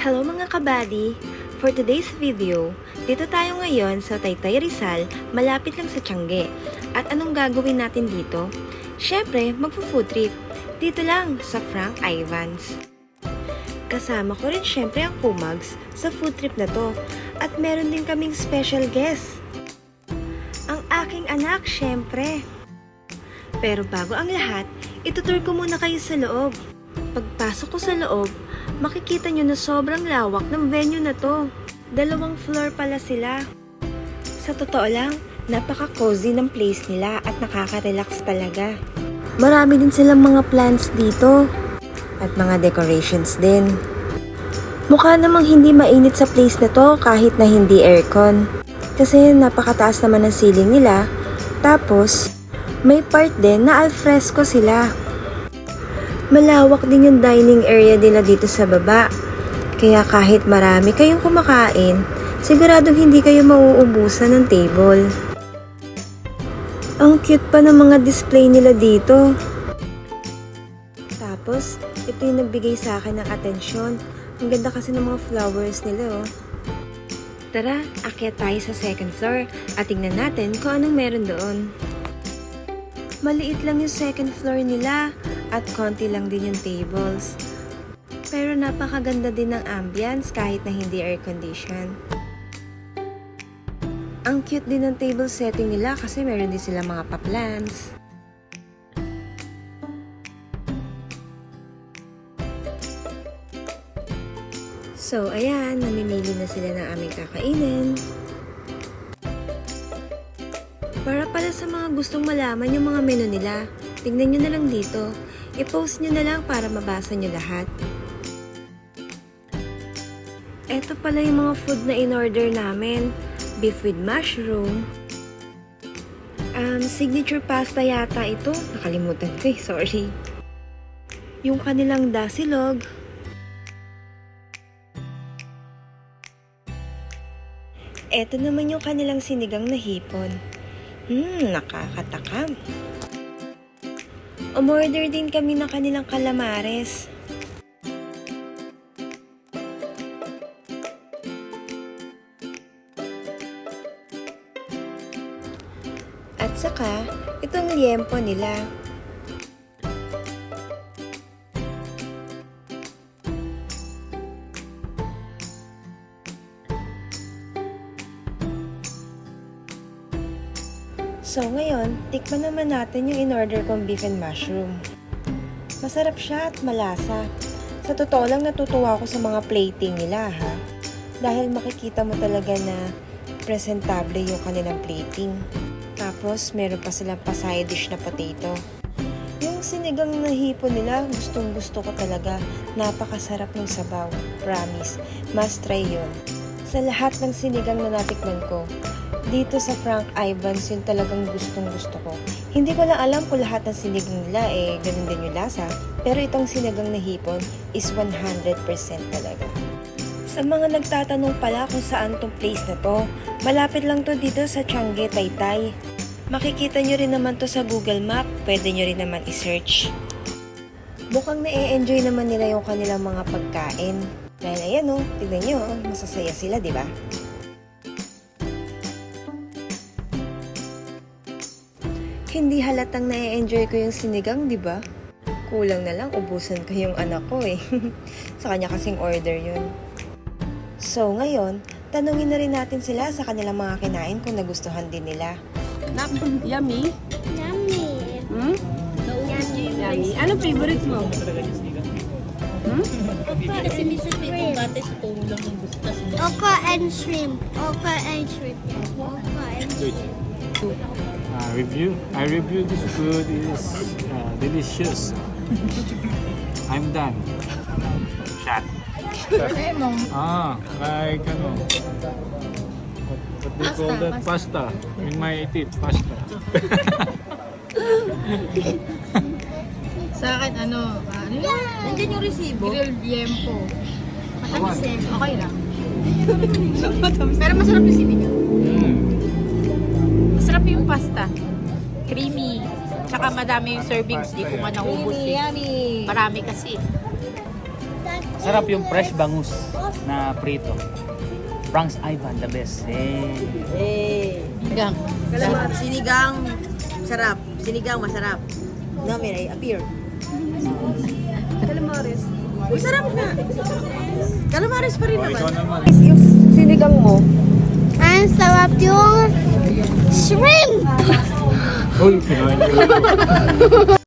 Hello mga kabady! For today's video, dito tayo ngayon sa Taytay Rizal, malapit lang sa Tiangge. At anong gagawin natin dito? Syempre, magpo-food trip. Dito lang sa Frank Ivans. Kasama ko rin syempre ang Kumags sa food trip na to. At meron din kaming special guest. Ang aking anak, syempre. Pero bago ang lahat, itutur ko muna kayo sa loob. Pagpasok ko sa loob, makikita nyo na sobrang lawak ng venue na to. 2 floor pala sila. Sa totoo lang, napaka-cozy ng place nila at nakaka-relax talaga. Marami din silang mga plants dito at mga decorations din. Mukha namang hindi mainit sa place na to kahit na hindi aircon. Kasi napakataas naman ng ceiling nila. Tapos, may part din na alfresco sila. Malawak din yung dining area nila dito sa baba. Kaya kahit marami kayong kumakain, siguradong hindi kayo mauubusan ng table. Ang cute pa ng mga display nila dito. Tapos, ito yung nagbigay sa akin ng atensyon. Ang ganda kasi ng mga flowers nila, oh. Tara, akyat tayo sa 2nd floor at tingnan natin kung anong meron doon. Maliit lang yung 2nd floor nila at konti lang din yung tables. Pero napakaganda din ng ambience kahit na hindi air condition. Ang cute din ng table setting nila kasi meron din sila mga pa-plants. So ayan, namimili na sila ng aming kakainin. Para pala sa mga gustong malaman yung mga menu nila, tingnan nyo na lang dito. I-post nyo na lang para mabasa nyo lahat. Eto pala yung mga food na in-order namin. Beef with mushroom. Signature pasta yata ito. Nakalimutan ko eh, sorry. Yung kanilang dasilog. Eto naman yung kanilang sinigang na hipon. Nakakatakam. Umorder din kami ng kanilang calamares. At saka, itong liempo nila. So ngayon, tikman naman natin yung in-order kong beef and mushroom. Masarap siya at malasa. Sa totoo lang natutuwa ako sa mga plating nila ha. Dahil makikita mo talaga na presentable yung kanilang plating. Tapos meron pa silang pa-side dish na potato. Yung sinigang na hipon nila, gustong gusto ko talaga. Napakasarap ng sabaw. Promise. Must try yun. Sa lahat ng sinigang na natikman ko, dito sa Frank Ivans, yung talagang gustong-gusto ko. Hindi ko lang alam kung lahat ng sinigang nila ganun din yung lasa. Pero itong sinigang na hipon is 100% talaga. Sa mga nagtatanong pala kung saan tong place na to, malapit lang to dito sa Tiangge, Taytay. Makikita nyo rin naman to sa Google Map. Pwede nyo rin naman i-search. Mukhang na-enjoy naman nila yung kanilang mga pagkain. Dahil ayan o, tignan nyo, masasaya sila, di ba? Hindi halatang na-enjoy ko yung sinigang, di ba? Kulang na lang, ubusan ko yung anak ko eh. Sa kanya kasing order yun. So ngayon, tanungin na rin natin sila sa kanilang mga kinain kung nagustuhan din nila. Yummy? Yummy. Yummy. Anong favorite mo? Okra and shrimp. Okra and shrimp. Okra and shrimp. I review this food is delicious. I'm done. Shot. Like what they call that? Pasta. In my teeth, pasta. Sa akin, nandiyan yung resibo. Grilled liempo. Matamis eh. Okay lang. Pero masarap yung sinigang. Masarap yung pasta. Creamy. Tsaka madami yung servings. Di ko man naubos eh. Marami kasi. Masarap yung fresh bangus na prito. Frank's Ivan, the best. Sinigang. Sinigang, sarap. Sinigang, masarap. No, may appear. Calamares. Uy, sarap na. Calamares pa rin Oh, ikaw naman. naman. Yung sinigang mo, Ang sarap yung shrimp. Uy, kinain ko.